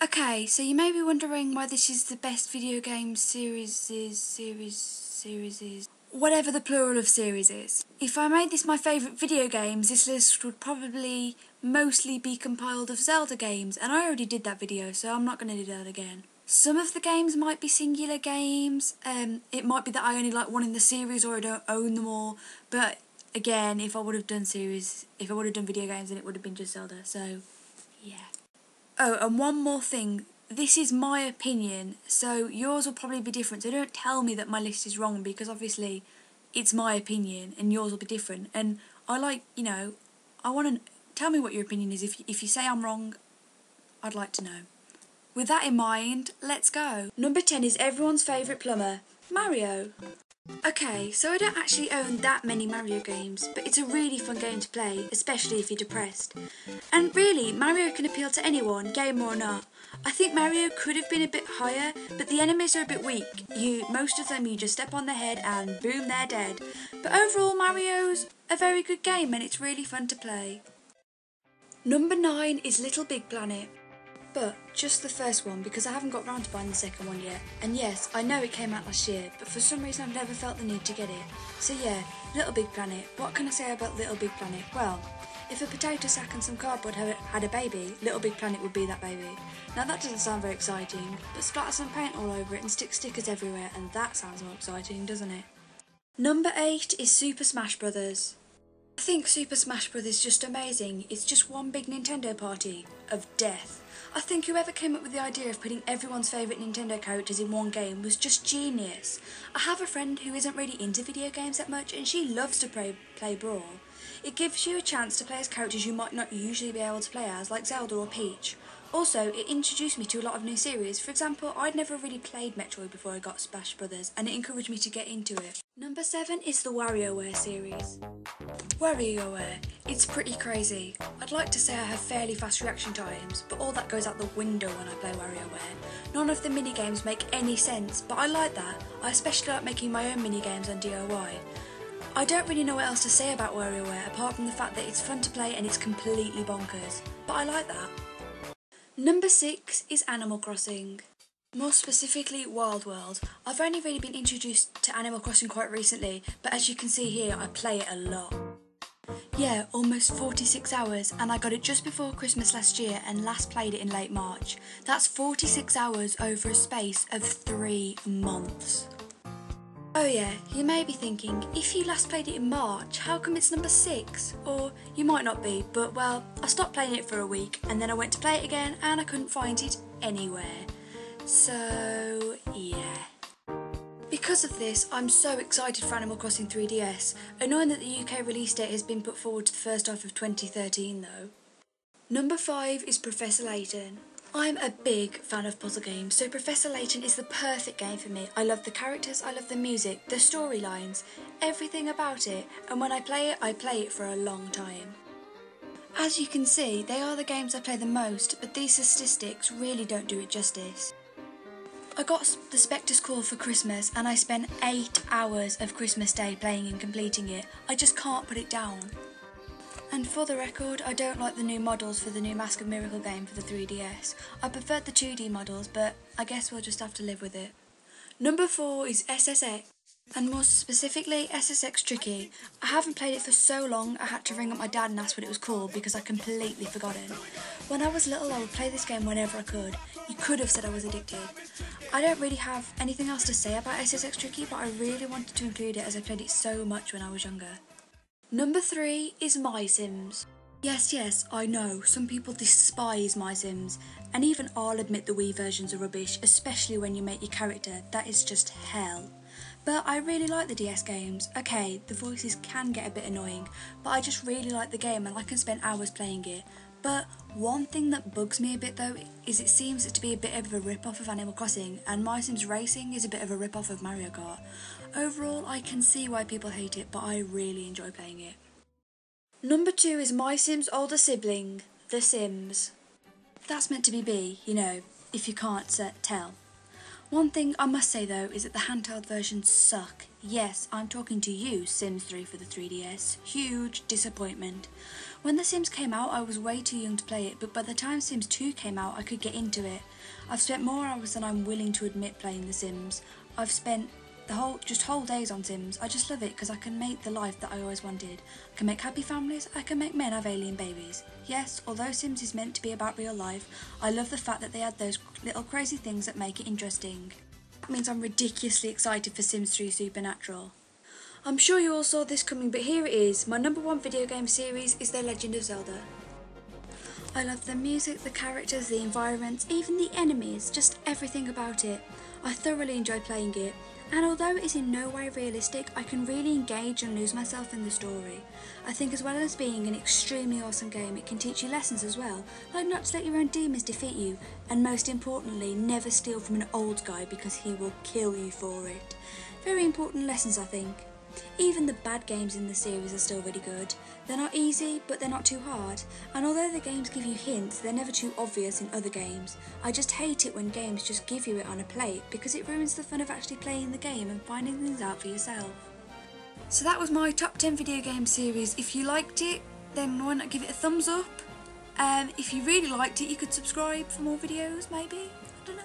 Okay, so you may be wondering why this is the best video game series whatever the plural of series is. If I made this my favourite video games, this list would probably mostly be compiled of Zelda games, and I already did that video, so I'm not going to do that again. Some of the games might be singular games, it might be that I only like one in the series or I don't own them all, but again, if I would have done video games, then it would have been just Zelda, so yeah. Oh, and one more thing. This is my opinion, so yours will probably be different. So don't tell me that my list is wrong, because obviously it's my opinion and yours will be different. And I want to tell me what your opinion is. If you say I'm wrong, I'd like to know. With that in mind, let's go. Number 10 is everyone's favourite plumber, Mario. Okay, so I don't actually own that many Mario games, but it's a really fun game to play, especially if you're depressed. And really, Mario can appeal to anyone, gamer or not. I think Mario could have been a bit higher, but the enemies are a bit weak. Most of them you just step on their head and boom, they're dead. But overall, Mario's a very good game and it's really fun to play. Number 9 is Little Big Planet. But just the first one, because I haven't got round to buying the second one yet. And yes, I know it came out last year, but for some reason I've never felt the need to get it. So yeah, Little Big Planet. What can I say about Little Big Planet? Well, if a potato sack and some cardboard had a baby, Little Big Planet would be that baby. Now that doesn't sound very exciting, but splatter some paint all over it and stick stickers everywhere, and that sounds more exciting, doesn't it? Number 8 is Super Smash Bros. I think Super Smash Bros. Is just amazing. It's just one big Nintendo party of death. I think whoever came up with the idea of putting everyone's favourite Nintendo characters in one game was just genius. I have a friend who isn't really into video games that much and she loves to play Brawl. It gives you a chance to play as characters you might not usually be able to play as, like Zelda or Peach. Also, it introduced me to a lot of new series. For example, I'd never really played Metroid before I got Smash Brothers, and it encouraged me to get into it. Number 7 is the WarioWare series. WarioWare. It's pretty crazy. I'd like to say I have fairly fast reaction times, but all that goes out the window when I play WarioWare. None of the minigames make any sense, but I like that. I especially like making my own minigames on DIY. I don't really know what else to say about WarioWare apart from the fact that it's fun to play and it's completely bonkers, but I like that. Number 6 is Animal Crossing. More specifically, Wild World. I've only really been introduced to Animal Crossing quite recently, but as you can see here, I play it a lot. Yeah, almost 46 hours, and I got it just before Christmas last year and last played it in late March. That's 46 hours over a space of 3 months. Oh yeah, you may be thinking, if you last played it in March, how come it's number 6? Or you might not be, but well, I stopped playing it for a week and then I went to play it again and I couldn't find it anywhere. So yeah. Because of this, I'm so excited for Animal Crossing 3DS, annoying that the UK release date has been put forward to the first half of 2013 though. Number 5 is Professor Layton. I'm a big fan of puzzle games, so Professor Layton is the perfect game for me. I love the characters, I love the music, the storylines, everything about it, and when I play it for a long time. As you can see, they are the games I play the most, but these statistics really don't do it justice. I got the Spectre's Call for Christmas and I spent 8 hours of Christmas Day playing and completing it. I just can't put it down. And for the record, I don't like the new models for the new Mask of Miracle game for the 3DS. I preferred the 2D models, but I guess we'll just have to live with it. Number 4 is SSX, and more specifically SSX Tricky. I haven't played it for so long I had to ring up my dad and ask what it was called because I completely forgotten. When I was little I would play this game whenever I could. You could have said I was addicted. I don't really have anything else to say about SSX Tricky, but I really wanted to include it as I played it so much when I was younger. Number 3 is My Sims. Yes, I know, some people despise My Sims, and even I'll admit the Wii versions are rubbish, especially when you make your character. That is just hell. But I really like the DS games. Okay, the voices can get a bit annoying, but I just really like the game and I can spend hours playing it. But one thing that bugs me a bit though is it seems to be a bit of a rip-off of Animal Crossing, and My Sims Racing is a bit of a rip-off of Mario Kart. Overall, I can see why people hate it, but I really enjoy playing it. Number 2 is My Sims' older sibling, The Sims. That's meant to be B, you know, if you can't tell. One thing I must say though is that the handheld versions suck. Yes, I'm talking to you, Sims 3 for the 3DS. Huge disappointment. When The Sims came out, I was way too young to play it, but by the time Sims 2 came out, I could get into it. I've spent more hours than I'm willing to admit playing The Sims. I've spent whole days on Sims. I just love it because I can make the life that I always wanted. I can make happy families, I can make men have alien babies. Yes, although Sims is meant to be about real life, I love the fact that they add those little crazy things that make it interesting. That means I'm ridiculously excited for Sims 3 Supernatural. I'm sure you all saw this coming, but here it is. My #1 video game series is The Legend of Zelda. I love the music, the characters, the environments, even the enemies, just everything about it. I thoroughly enjoyed playing it, and although it is in no way realistic, I can really engage and lose myself in the story. I think as well as being an extremely awesome game, it can teach you lessons as well, like not to let your own demons defeat you, and most importantly, never steal from an old guy because he will kill you for it. Very important lessons, I think. Even the bad games in the series are still really good. They're not easy, but they're not too hard, and although the games give you hints, they're never too obvious in other games. I just hate it when games just give you it on a plate, because it ruins the fun of actually playing the game and finding things out for yourself. So that was my top 10 video game series. If you liked it, then why not give it a thumbs up? If you really liked it, you could subscribe for more videos, maybe? I don't know.